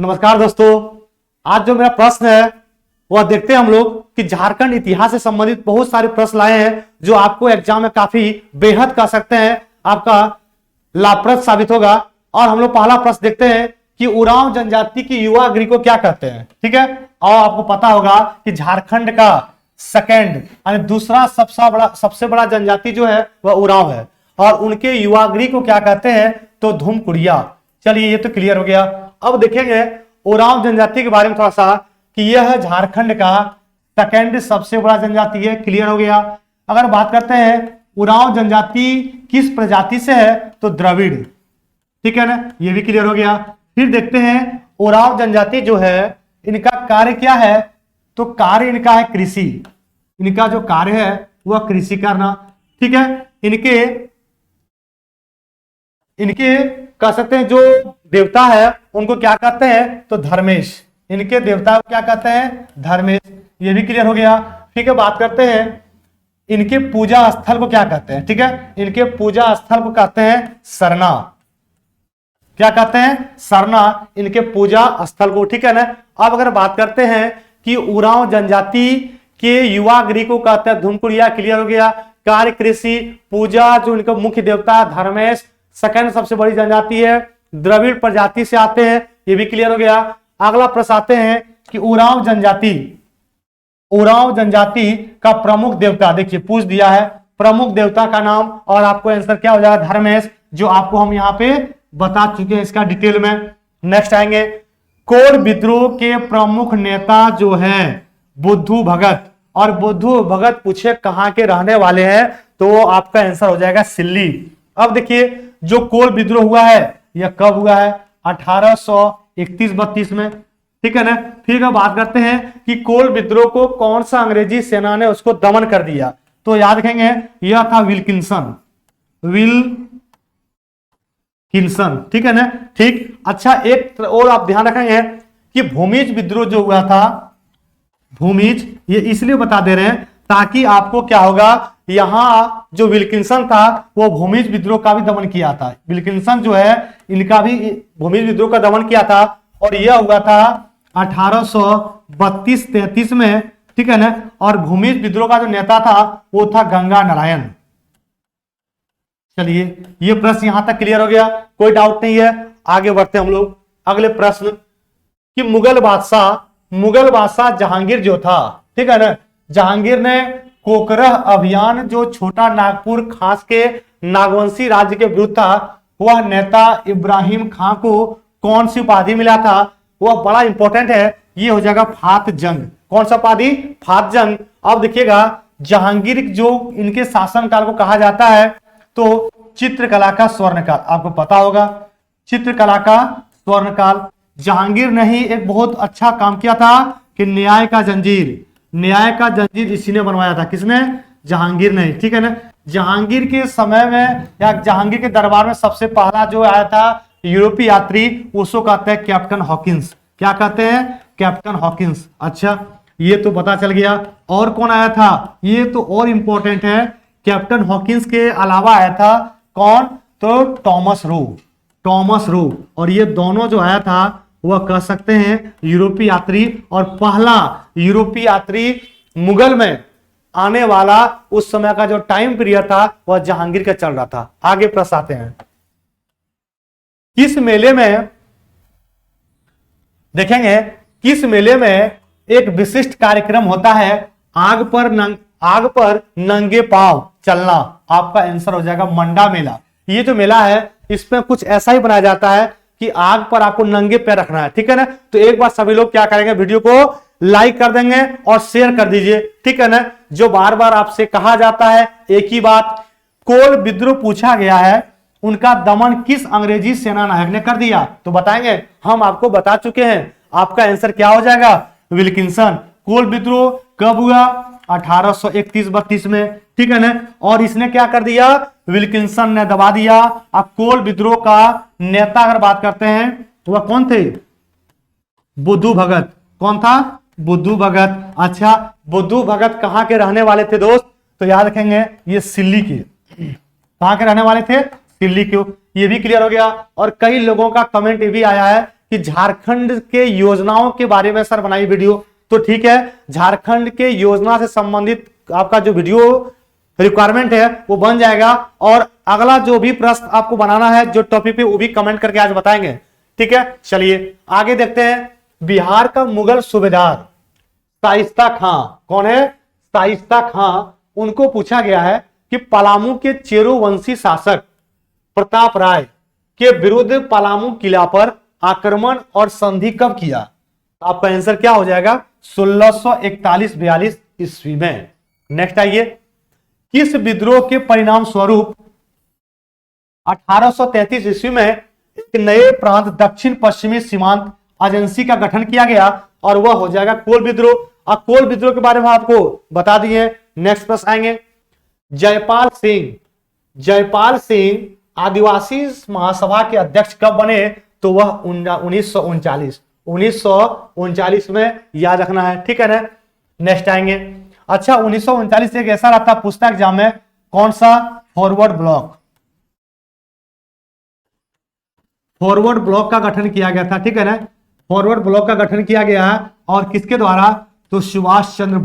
नमस्कार दोस्तों, आज जो मेरा प्रश्न है वह देखते हैं हम लोग कि झारखंड इतिहास से संबंधित बहुत सारे प्रश्न लाए हैं जो आपको एग्जाम में काफी बेहद कह सकते हैं आपका लाभप्रद साबित होगा। और हम लोग पहला प्रश्न देखते हैं कि उरांव जनजाति की युवा अग्नि को क्या कहते हैं। ठीक है, और आपको पता होगा कि झारखंड का सेकेंड यानी दूसरा सबसे बड़ा जनजाति जो है वह उरांव है और उनके युवागृह को क्या कहते हैं तो धूमकुड़िया। चलिए ये तो क्लियर हो गया। अब देखेंगे उरांव जनजाति के बारे में थोड़ा सा कि यह है झारखंड का सेकेंड सबसे बड़ा जनजाति है। क्लियर हो गया। अगर बात करते हैं उरांव जनजाति किस प्रजाति से है तो द्रविड़। ठीक है ना, ये भी क्लियर हो गया। फिर देखते हैं उरांव जनजाति जो है इनका कार्य क्या है तो कार्य इनका है कृषि। इनका जो कार्य है वह कृषि करना। ठीक है, इनके कह सकते हैं जो देवता है उनको क्या कहते हैं तो धर्मेश। इनके देवता को क्या कहते हैं धर्मेश। ये भी क्लियर हो गया। ठीक है, बात करते हैं इनके पूजा स्थल को क्या कहते हैं। ठीक है, इनके पूजा स्थल को कहते हैं सरना। क्या कहते हैं सरना, इनके पूजा स्थल को। ठीक है ना। अब अगर बात करते हैं कि उरांव जनजाति के युवा गृह को कहते हैं धूमकुड़िया। क्लियर हो गया। कार्य कृषि, पूजा जो इनका मुख्य देवता धर्मेश, सेकंड सबसे बड़ी जनजाति है, द्रविड़ प्रजाति से आते हैं। ये भी क्लियर हो गया। अगला प्रश्न आते हैं कि उरांव जनजाति का प्रमुख देवता। देखिए पूछ दिया है प्रमुख देवता का नाम और आपको आंसर क्या हो जाएगा धर्मेश, जो आपको हम यहाँ पे बता चुके हैं इसका डिटेल में। नेक्स्ट आएंगे कोल विद्रोह के प्रमुख नेता जो है बुद्धू भगत। और बुद्धू भगत पूछे कहां के रहने वाले हैं तो आपका आंसर हो जाएगा सिल्ली। अब देखिए जो कोल विद्रोह हुआ है यह कब हुआ है 1831-32 में। ठीक है ना। फिर अब बात करते हैं कि कोल विद्रोह को कौन सा अंग्रेजी सेना ने उसको दमन कर दिया तो याद रखेंगे यह था विल्किंसन। ठीक है ना। ठीक, अच्छा एक और आप ध्यान रखेंगे कि भूमिज विद्रोह जो हुआ था, भूमिज ये इसलिए बता दे रहे हैं ताकि आपको क्या होगा यहां जो विल्किंसन था वो भूमिज विद्रोह का भी दमन किया था। विल्किंसन जो है इनका भी भूमिज विद्रोह का दमन किया था और यह हुआ था 1832-33 में। ठीक है ना। और भूमिज विद्रोह का जो नेता था वो था गंगा नारायण। चलिए ये प्रश्न यहां तक क्लियर हो गया, कोई डाउट नहीं है। आगे बढ़ते हम लोग अगले प्रश्न कि मुगल बादशाह जहांगीर जो था। ठीक है ना, जहांगीर ने कोकरह अभियान जो छोटा नागपुर खास के नागवंशी राज्य के विरुद्ध था, वह नेता इब्राहिम खां को कौन सी उपाधि मिला था वह बड़ा इंपॉर्टेंट है। ये हो जाएगा फात जंग। कौन सा उपाधि फात जंग। अब देखिएगा जहांगीर जो इनके शासनकाल को कहा जाता है तो चित्रकला का स्वर्णकाल। आपको पता होगा चित्रकला का स्वर्णकाल। जहांगीर ने ही एक बहुत अच्छा काम किया था कि न्याय का जंजीर इसी ने बनवाया था। किसने जहांगीर ने। ठीक है ना। जहांगीर के समय में या जहांगीर के दरबार में सबसे पहला जो आया था यूरोपीय यात्री उसको कहते हैं कैप्टन हॉकिंस। क्या कहते हैं कैप्टन हॉकिंस। अच्छा ये तो पता चल गया। और कौन आया था ये तो और इंपॉर्टेंट है। कैप्टन हॉकिंस के अलावा आया था कौन तो टॉमस रो। और ये दोनों जो आया था वह कह सकते हैं यूरोपीय यात्री। और पहला यूरोपीय यात्री मुगल में आने वाला उस समय का जो टाइम पीरियड था वह जहांगीर का चल रहा था। आगे प्रश्न आते हैं किस मेले में देखेंगे किस मेले में एक विशिष्ट कार्यक्रम होता है आग पर नंगे पांव चलना। आपका आंसर हो जाएगा मंडा मेला। ये जो मेला है इसमें कुछ ऐसा ही बनाया जाता है कि आग पर आपको नंगे पैर रखना है। ठीक है ना। तो एक बार सभी लोग क्या करेंगे वीडियो को लाइक कर देंगे और शेयर कर दीजिए। ठीक है ना। जो बार बार आपसे कहा जाता है एक ही बात, कोल विद्रोह पूछा गया है उनका दमन किस अंग्रेजी सेना नायक ने कर दिया तो बताएंगे हम आपको बता चुके हैं। आपका आंसर क्या हो जाएगा विल्किंसन। कोल विद्रोह कब हुआ 1831-32 में। ठीक है ना। और इसने क्या कर दिया विल्किंसन ने दबा दिया। अब कोल विद्रोह का नेता अगर बात करते हैं तो वह कौन थे बुद्धू भगत। कौन था बुद्धू भगत। अच्छा बुद्धू भगत कहां के रहने वाले थे दोस्त तो याद रखेंगे ये सिल्ली के। कहां के रहने वाले थे दिल्ली क्यों, ये भी क्लियर हो गया। और कई लोगों का कमेंट ये भी आया है कि झारखंड के योजनाओं के बारे में सर बनाई वीडियो, तो ठीक है, झारखंड के योजना से संबंधित आपका जो वीडियो रिक्वायरमेंट है वो बन जाएगा। और अगला जो भी प्रश्न आपको बनाना है जो टॉपिक पे, वो भी कमेंट करके आज बताएंगे, ठीक है। चलिए आगे देखते हैं। बिहार का मुगल सूबेदार शाइस्ता खां कौन है? शाइस्ता खां। उनको पूछा गया है कि पलामू के चेरोवंशी शासक प्रताप राय के विरुद्ध पलामू किला पर आक्रमण और संधि कब किया? आपका आंसर क्या हो जाएगा? 1641-42 ईस्वी में। नेक्स्ट आइए, किस विद्रोह के परिणाम स्वरूप 1833 ईस्वी में एक नए प्रांत दक्षिण पश्चिमी सीमांत एजेंसी का गठन किया गया? और वह हो जाएगा कोल विद्रोह। अब कोल विद्रोह के बारे में आपको बता दिए। नेक्स्ट प्रश्न आएंगे, जयपाल सिंह आदिवासी महासभा के अध्यक्ष कब बने? तो वह 1939 में, याद रखना है, ठीक है ना। नेक्स्ट आएंगे, अच्छा 1939 एक ऐसा रहता पूछता एग्जाम में, कौन सा? फॉरवर्ड ब्लॉक का गठन किया गया था, ठीक है ना। फॉरवर्ड ब्लॉक का गठन किया गया है और किसके द्वारा? तो सुभाष चंद्र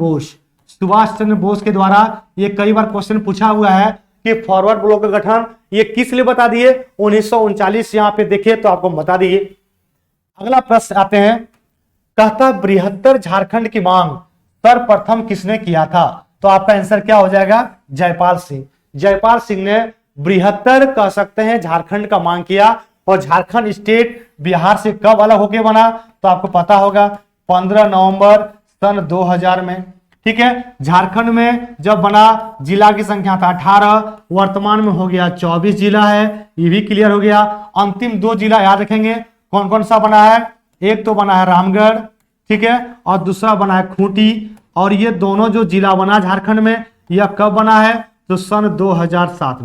बोस के द्वारा। ये कई बार क्वेश्चन पूछा हुआ है कि फॉरवर्ड ब्लॉक का गठन ये किस लिए बता दिए? 1939 यहां पे देखिए तो आपको बता दिए। अगला प्रश्न आते हैं, कहता बृहत्तर झारखंड की मांग सर्वप्रथम किसने किया था? तो आपका आंसर क्या हो जाएगा? जयपाल सिंह ने बृहत्तर कह सकते हैं झारखंड का मांग किया। और झारखंड स्टेट बिहार से कब अलग होके बना? तो आपको पता होगा 15 नवंबर सन 2000 में, ठीक है। झारखंड में जब बना जिला की संख्या था 18, वर्तमान में हो गया 24 जिला है, ये भी क्लियर हो गया। अंतिम 2 जिला याद रखेंगे, कौन कौन सा बना है? एक तो बना है रामगढ़, ठीक है, और दूसरा बना है खूंटी। और ये दोनों जो जिला बना झारखंड में, यह कब बना है? तो सन 2007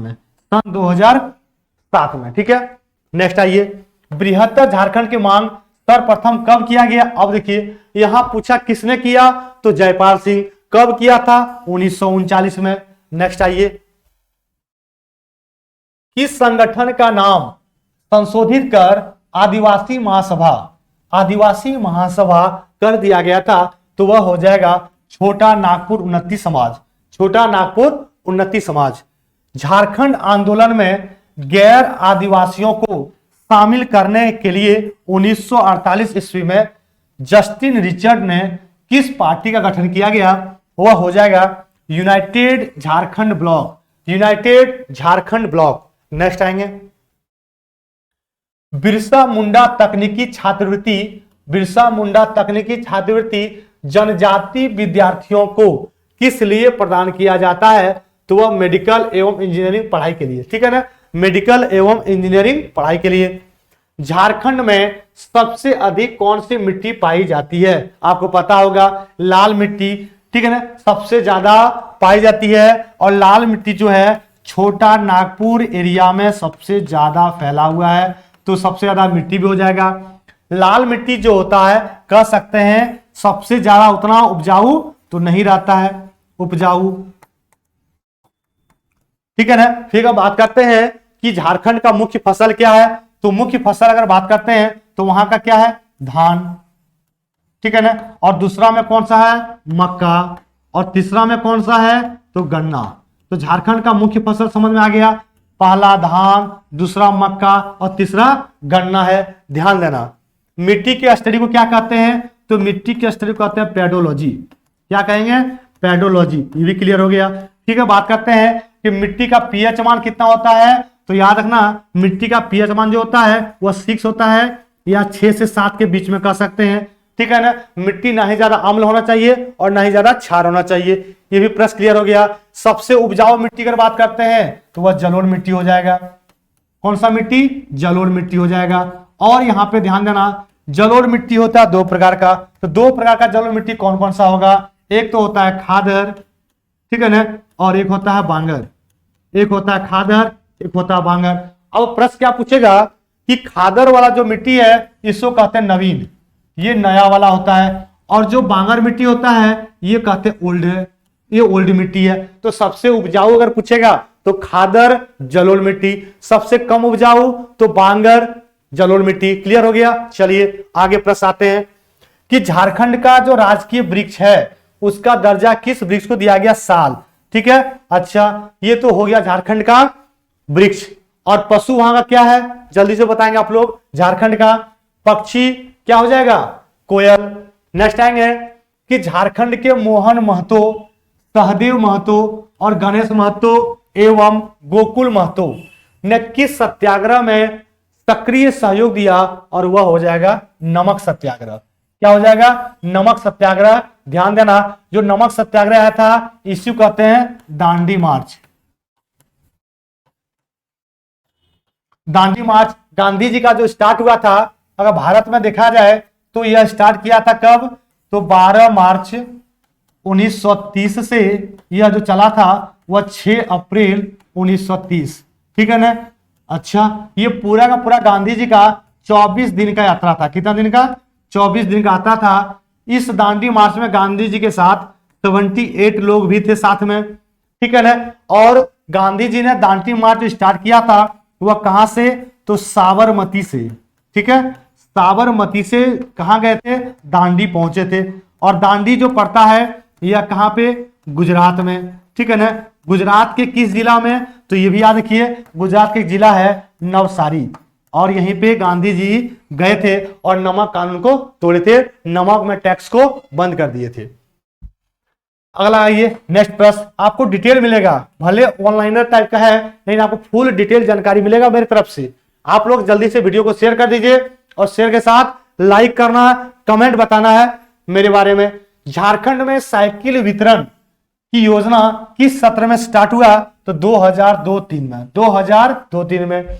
में, ठीक है। नेक्स्ट आइए, बृहत्तर झारखंड की मांग सर्वप्रथम कब किया गया? अब देखिए यहां पूछा किसने किया, तो जयपाल सिंह। कब किया था? 1939 में। नेक्स्ट आइए, किस संगठन का नाम संशोधित कर आदिवासी महासभा कर दिया गया था? तो वह हो जाएगा छोटा नागपुर उन्नति समाज। झारखंड आंदोलन में गैर आदिवासियों को शामिल करने के लिए 1948 ईस्वी में जस्टिन रिचर्ड ने किस पार्टी का गठन किया गया? वह हो जाएगा यूनाइटेड झारखंड ब्लॉक। नेक्स्ट आएंगे, बिरसा मुंडा तकनीकी छात्रवृत्ति जनजाति विद्यार्थियों को किस लिए प्रदान किया जाता है? तो वह मेडिकल एवं इंजीनियरिंग पढ़ाई के लिए, ठीक है ना, मेडिकल एवं इंजीनियरिंग पढ़ाई के लिए। झारखंड में सबसे अधिक कौन सी मिट्टी पाई जाती है? आपको पता होगा लाल मिट्टी, ठीक है ना, सबसे ज्यादा पाई जाती है। और लाल मिट्टी जो है छोटा नागपुर एरिया में सबसे ज्यादा फैला हुआ है, तो सबसे ज्यादा मिट्टी भी हो जाएगा। लाल मिट्टी जो होता है कह सकते हैं सबसे ज्यादा उतना उपजाऊ तो नहीं रहता है, ठीक है ना। फिर अब बात करते हैं कि झारखंड का मुख्य फसल क्या है? तो मुख्य फसल अगर बात करते हैं तो वहां का क्या है? धान, ठीक है ना। और दूसरा में कौन सा है? मक्का। और तीसरा में कौन सा है? तो गन्ना। तो झारखंड का मुख्य फसल समझ में आ गया, पहला धान, दूसरा मक्का और तीसरा गन्ना है। ध्यान देना, मिट्टी के स्टडी को क्या कहते हैं? तो मिट्टी के स्टडी को कहते हैं पेडोलॉजी। क्या कहेंगे? पेडोलॉजी। ये भी क्लियर हो गया, ठीक है। बात करते हैं कि मिट्टी का पीएच मान कितना होता है? तो याद रखना मिट्टी का पीएच मान जो होता है वह 6 होता है या 6 से 7 के बीच में कह सकते हैं, ठीक है ना। मिट्टी ना ही ज्यादा अम्ल होना चाहिए और ना ही ज्यादा क्षार होना चाहिए। ये भी प्रश्न क्लियर हो गया। सबसे उपजाऊ मिट्टी अगर बात करते हैं तो वह जलोढ़ मिट्टी हो जाएगा। कौन सा मिट्टी? जलोढ़ मिट्टी हो जाएगा। और यहाँ पे ध्यान देना, जलोढ़ मिट्टी होता है 2 प्रकार का। तो 2 प्रकार का जलोढ़ मिट्टी कौन कौन सा होगा? एक तो होता है खादर, ठीक है ना, और एक होता है बांगर। एक होता है खादर, एक होता है बांगर। अब प्रश्न क्या पूछेगा कि खादर वाला जो मिट्टी है इसको कहते हैं नवीन, ये नया वाला होता है। और जो बांगर मिट्टी होता है ये कहते हैं ओल्ड है, ये ओल्ड मिट्टी है। तो सबसे उपजाऊ अगर पूछेगा तो खादर जलोढ़ मिट्टी, सबसे कम उपजाऊ तो बांगर, जलोढ़ मिट्टी। क्लियर हो गया। चलिए आगे प्रश्न आते हैं कि झारखंड का जो राजकीय वृक्ष है उसका दर्जा किस वृक्ष को दिया गया? साल। ठीक है। अच्छा, ये तो हो गया झारखंड का वृक्ष। और पशु वहां का क्या है जल्दी से बताएंगे आप लोग। झारखंड का पक्षी क्या हो जाएगा? कोयल। नेक्स्ट आएंगे कि झारखंड के मोहन महतो, सहदेव महतो और गणेश महतो एवं गोकुल महतो ने किस सत्याग्रह में सक्रिय सहयोग दिया? और वह हो जाएगा नमक सत्याग्रह। क्या हो जाएगा? नमक सत्याग्रह। ध्यान देना, जो नमक सत्याग्रह आया था इसी कहते हैं दांडी मार्च। दांडी मार्च गांधी जी का जो स्टार्ट हुआ था, अगर भारत में देखा जाए तो यह स्टार्ट किया था कब? तो 12 मार्च 1930 से यह जो चला था वह 6 अप्रैल 1930। ठीक है ना। अच्छा, ये पूरा का पूरा गांधी जी का 24 दिन का यात्रा था। कितना दिन का? 24 दिन का यात्रा था। इस दांडी मार्च में गांधी जी के साथ 78 लोग भी थे साथ में। ठीक है ना। और गांधी जी ने दांडी मार्च स्टार्ट किया था वह कहां से? तो साबरमती से। ठीक है। साबरमती से कहां गए थे? दांडी पहुंचे थे। और दांडी जो पड़ता है यह कहां पे? गुजरात में। ठीक है ना। गुजरात के किस जिला में? तो ये भी याद रखिए, गुजरात के जिला है नवसारी। और यहीं पे गांधी जी गए थे और नमक कानून को तोड़े थे, नमक में टैक्स को बंद कर दिए थे। अगला आइए नेक्स्ट प्रश्न। आपको डिटेल मिलेगा, भले ऑनलाइनर टाइप का है लेकिन आपको फुल डिटेल जानकारी मिलेगा मेरी तरफ से। आप लोग जल्दी से वीडियो को शेयर कर दीजिए और शेयर के साथ लाइक करना है, कमेंट बताना है मेरे बारे में। झारखंड में साइकिल वितरण की योजना किस सत्र में स्टार्ट हुआ? तो 2002-03 में। 2002-03 में।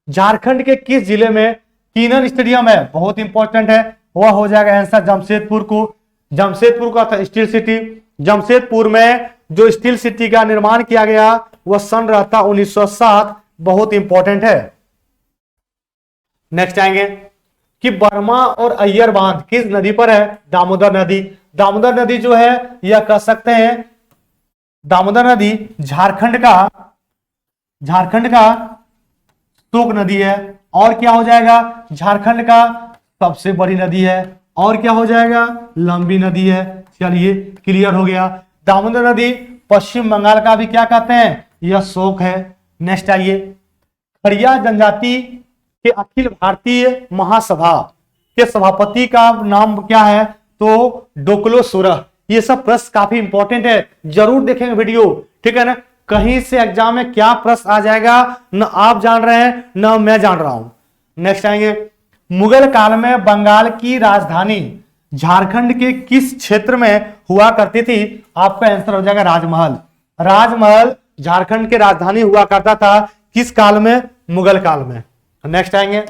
झारखंड के किस जिले में कीनन स्टेडियम है? बहुत इंपॉर्टेंट है। वह हो जाएगा आंसर जमशेदपुर को। जमशेदपुर का था स्टील सिटी। जमशेदपुर में जो स्टील सिटी का निर्माण किया गया वह सन रहता 1907। बहुत इंपॉर्टेंट है। नेक्स्ट आएंगे कि बर्मा और अय्यर बांध किस नदी पर है? दामोदर नदी। दामोदर नदी जो है यह कह सकते हैं, दामोदर नदी झारखंड का शोक नदी है। और क्या हो जाएगा? झारखंड का सबसे बड़ी नदी है। और क्या हो जाएगा? लंबी नदी है। चलिए क्लियर हो गया। दामोदर नदी पश्चिम बंगाल का भी क्या कहते हैं? यह शोक है। नेक्स्ट आइए, खड़िया जनजाति के अखिल भारतीय महासभा के सभापति का नाम क्या है? तो डोकलो सोरह। ये सब प्रश्न काफी इंपॉर्टेंट है, जरूर देखेंगे वीडियो। ठीक है ना। कहीं से एग्जाम में क्या प्रश्न आ जाएगा न आप जान रहे हैं न मैं जान रहा हूं। नेक्स्ट आएंगे, मुगल काल में बंगाल की राजधानी झारखंड के किस क्षेत्र में हुआ करती थी? आपका आंसर हो जाएगा राजमहल। राजमहल झारखंड के राजधानी हुआ करता था किस काल में? मुगल काल में। नेक्स्ट आएंगे,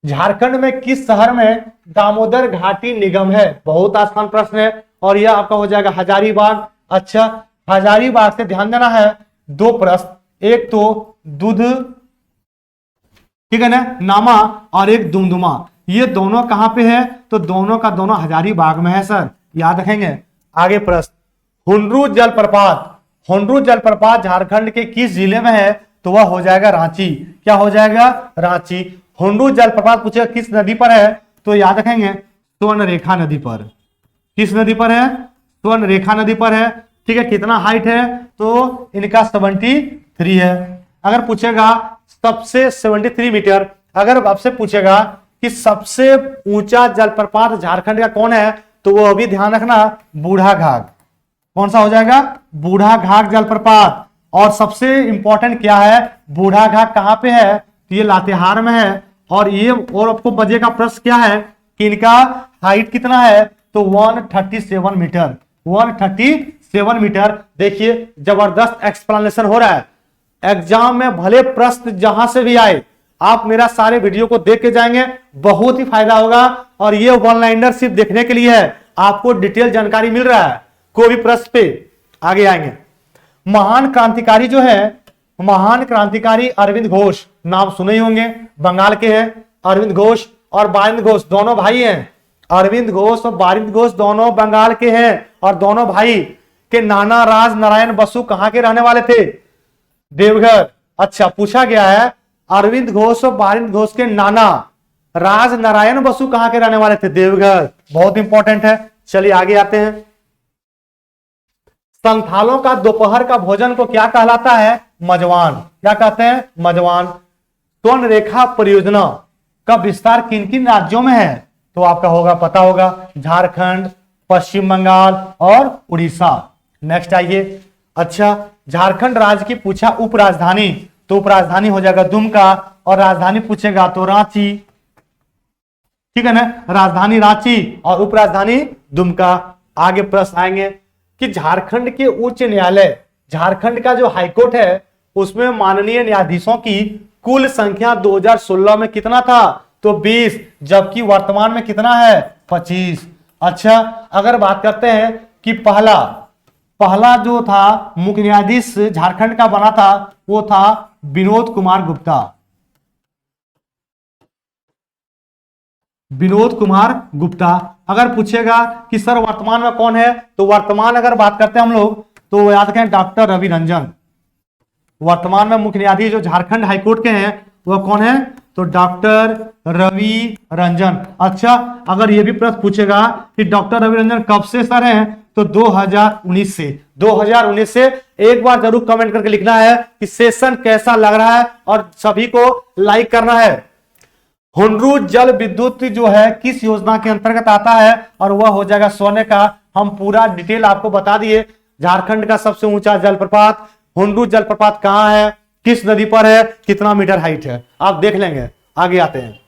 झारखंड में किस शहर में दामोदर घाटी निगम है? बहुत आसान प्रश्न है और यह आपका हो जाएगा हजारीबाग। अच्छा, हजारीबाग से ध्यान देना है, दो प्रश्न, एक तो दूध, ठीक है ना, नामा, और एक दुमदुमा। ये दोनों कहां पे है? तो दोनों का दोनों हजारीबाग में है सर, याद रखेंगे। आगे प्रश्न, हुंडरू जलप्रपात, हुंडरू जलप्रपात झारखंड के किस जिले में है? तो वह हो जाएगा रांची। क्या हो जाएगा? रांची। हुंडरू जलप्रपात पूछेगा किस नदी पर है? तो याद रखेंगे स्वर्णरेखा नदी पर। किस नदी पर है? स्वर्णरेखा नदी पर है। ठीक है, कितना हाइट है? तो इनका 73 है। अगर पूछेगा सबसे 73 मीटर, अगर आपसे पूछेगा कि सबसे ऊंचा जलप्रपात झारखंड का कौन है? तो वो अभी ध्यान रखना, बूढ़ा घाघ। कौन सा हो जाएगा? बूढ़ा घाघ जलप्रपात। और सबसे इंपॉर्टेंट क्या है? बूढ़ा घाघ कहां पे है? तो ये लातेहार में है। और ये और आपको बजेगा प्रश्न क्या है कि इनका हाइट कितना है? तो 137 मीटर। 137 मीटर। देखिए जबरदस्त एक्सप्लेनेशन हो रहा है। एग्जाम में भले प्रश्न जहां से भी आए, आप मेरा सारे वीडियो को देख के जाएंगे, बहुत ही फायदा होगा। और ये वन लाइनर सिर्फ देखने के लिए है, आपको डिटेल जानकारी मिल रहा है कोई भी प्रश्न पे। आगे आएंगे, महान क्रांतिकारी जो है, महान क्रांतिकारी अरविंद घोष, नाम सुने ही होंगे, बंगाल के हैं। अरविंद घोष और बारिंद घोष दोनों भाई हैं। अरविंद घोष और बारिंद घोष दोनों बंगाल के हैं। और दोनों भाई के नाना राज नारायण बसु कहां के रहने वाले थे? देवघर। अच्छा, पूछा गया है अरविंद घोष और बारिंद घोष के नाना राज नारायण बसु कहां के रहने वाले थे? देवघर। बहुत इंपॉर्टेंट है। चलिए आगे आते हैं। संथालों का दोपहर का भोजन को क्या कहलाता है? मजवान। क्या कहते हैं? मजवान। स्वर्ण रेखा परियोजना का विस्तार किन किन राज्यों में है? तो आपका होगा, पता होगा, झारखंड, पश्चिम बंगाल और उड़ीसा। नेक्स्ट आइए। अच्छा, झारखंड राज्य की पूछा उपराजधानी, तो उपराजधानी हो जाएगा दुमका, और राजधानी पूछेगा तो रांची। ठीक है ना, राजधानी रांची और उपराजधानी दुमका। आगे प्रश्न आएंगे कि झारखंड के उच्च न्यायालय, झारखंड का जो हाईकोर्ट है उसमें माननीय न्यायाधीशों की कुल संख्या 2016 में कितना था? तो 20, जबकि वर्तमान में कितना है? 25। अच्छा, अगर बात करते हैं कि पहला जो था मुख्य न्यायाधीश झारखंड का बना था वो था विनोद कुमार गुप्ता। विनोद कुमार गुप्ता। अगर पूछेगा कि सर वर्तमान में कौन है, तो वर्तमान अगर बात करते हैं हम लोग तो याद रखें डॉक्टर रवि रंजन। वर्तमान में मुख्य न्यायाधीश जो झारखंड हाईकोर्ट के हैं वह कौन है? तो डॉक्टर रवि रंजन। अच्छा, अगर यह भी प्रश्न पूछेगा कि डॉक्टर रवि रंजन कब से सर हैं, तो 2019 से। 2019 से। एक बार जरूर कमेंट करके लिखना है कि सेशन कैसा लग रहा है और सभी को लाइक करना है। हुंडरू जल विद्युत जो है किस योजना के अंतर्गत आता है? और वह हो जाएगा सोने का। हम पूरा डिटेल आपको बता दिए। झारखंड का सबसे ऊंचा जलप्रपात हुंडरू जलप्रपात कहां है, किस नदी पर है, कितना मीटर हाइट है, आप देख लेंगे। आगे आते हैं।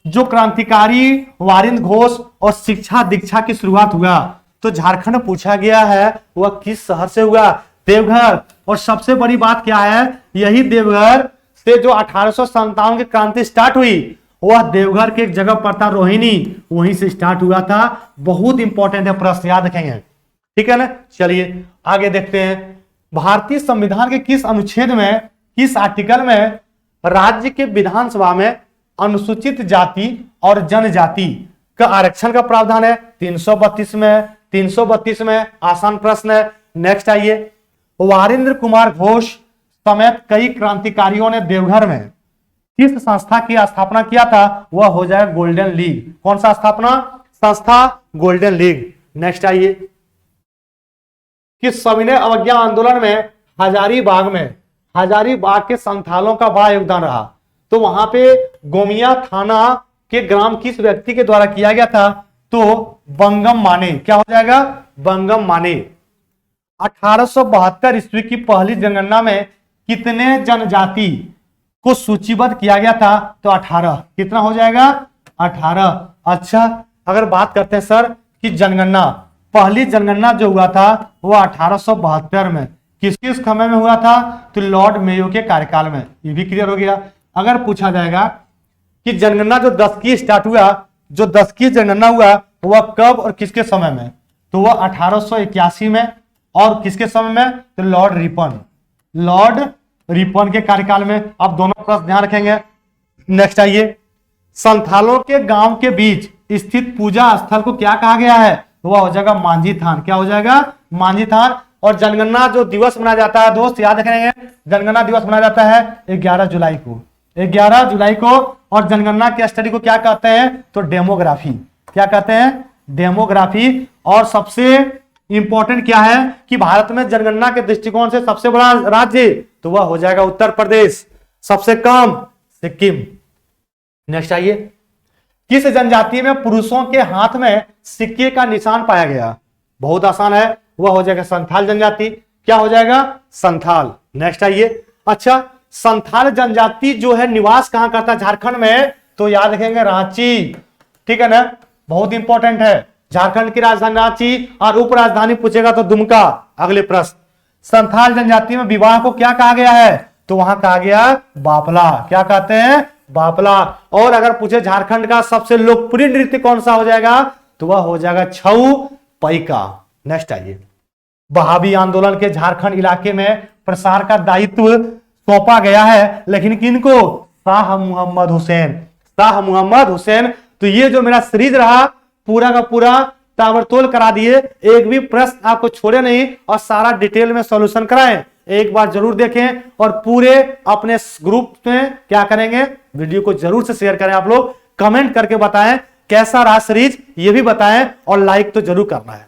जो क्रांतिकारी वारिंद घोष और शिक्षा दीक्षा की शुरुआत हुआ, तो झारखंड पूछा गया है वह किस शहर से हुआ? देवघर। और सबसे बड़ी बात क्या है, यही देवघर से जो 1857 की क्रांति स्टार्ट हुई वह देवघर के एक जगह पर था, रोहिणी, वहीं से स्टार्ट हुआ था। बहुत इंपॉर्टेंट है, प्रश्न याद रखेंगे। ठीक है ना। चलिए आगे देखते हैं। भारतीय संविधान के किस अनुच्छेद में, किस आर्टिकल में राज्य के विधानसभा में अनुसूचित जाति और जनजाति का आरक्षण का प्रावधान है? 332 में। 332 में। आसान प्रश्न है। नेक्स्ट आइए। वारिंद्र कुमार घोष समेत कई क्रांतिकारियों ने देवघर में किस संस्था की स्थापना किया था? वह हो जाएगा गोल्डन लीग। कौन सा स्थापना? संस्था गोल्डन लीग। नेक्स्ट आइए। कि सविनय अवज्ञा आंदोलन में हजारीबाग के संथालों का बड़ा योगदान रहा, तो वहां पे गोमिया थाना के ग्राम किस व्यक्ति के द्वारा किया गया था? तो बंगम माने। क्या हो जाएगा? बंगम माने। 1872 ईस्वी की पहली जनगणना में कितने जनजाति को सूचीबद्ध किया गया था? तो 18। कितना हो जाएगा? 18। अच्छा, अगर बात करते हैं सर कि जनगणना, पहली जनगणना जो हुआ था वो 1872 में किस किस समय में हुआ था? तो लॉर्ड मेयो के कार्यकाल में। ये भी क्लियर हो गया। अगर पूछा जाएगा कि जनगणना जो 10 की स्टार्ट हुआ, जो 10 की जनगणना हुआ वह कब और किसके समय में? तो वह 1881 में। और किसके समय में? तो लॉर्ड रिपन के कार्यकाल में। अब दोनों प्रश्न ध्यान रखेंगे। नेक्स्ट आइए। संथालों के गांव के बीच स्थित पूजा स्थल को क्या कहा गया है? वह हो जाएगा मांझी थान। क्या हो जाएगा? मांझी थान। और जनगणना जो दिवस मनाया जाता है दोस्त याद रखेंगे, जनगणना दिवस मनाया जाता है 11 जुलाई को। 11 जुलाई को। और जनगणना के स्टडी को क्या कहते हैं? तो डेमोग्राफी। क्या कहते हैं? डेमोग्राफी। और सबसे इंपॉर्टेंट क्या है कि भारत में जनगणना के दृष्टिकोण से सबसे बड़ा राज्य, तो वह हो जाएगा उत्तर प्रदेश। सबसे कम सिक्किम। नेक्स्ट आइए। किस जनजाति में पुरुषों के हाथ में सिक्के का निशान पाया गया? बहुत आसान है, वह हो जाएगा संथाल जनजाति। क्या हो जाएगा? संथाल। नेक्स्ट आइए। अच्छा, संथाल जनजाति जो है निवास कहां करता है झारखंड में? तो याद रखेंगे रांची। ठीक है ना, बहुत इंपॉर्टेंट है। झारखंड की राजधानी रांची और उपराजधानी पूछेगा तो दुमका। अगले प्रश्न। संथाल जनजाति में विवाह को क्या कहा गया है? तो वहां कहा गया बापला। क्या कहते हैं? बापला। और अगर पूछे झारखंड का सबसे लोकप्रिय नृत्य कौन सा हो जाएगा? तो वह हो जाएगा छऊ पैका। नेक्स्ट आइए। बहावी आंदोलन के झारखंड इलाके में प्रसार का दायित्व सौंपा गया है, लेकिन किनको? शाह मोहम्मद हुसैन। तो ये जो मेरा सीरीज रहा पूरा का पूरा ताबड़तोड़ करा दिए, एक भी प्रश्न आपको छोड़े नहीं और सारा डिटेल में सॉल्यूशन कराएं। एक बार जरूर देखें और पूरे अपने ग्रुप में क्या करेंगे, वीडियो को जरूर से शेयर करें। आप लोग कमेंट करके बताएं कैसा रहा सीरीज, ये भी बताएं और लाइक तो जरूर करना है।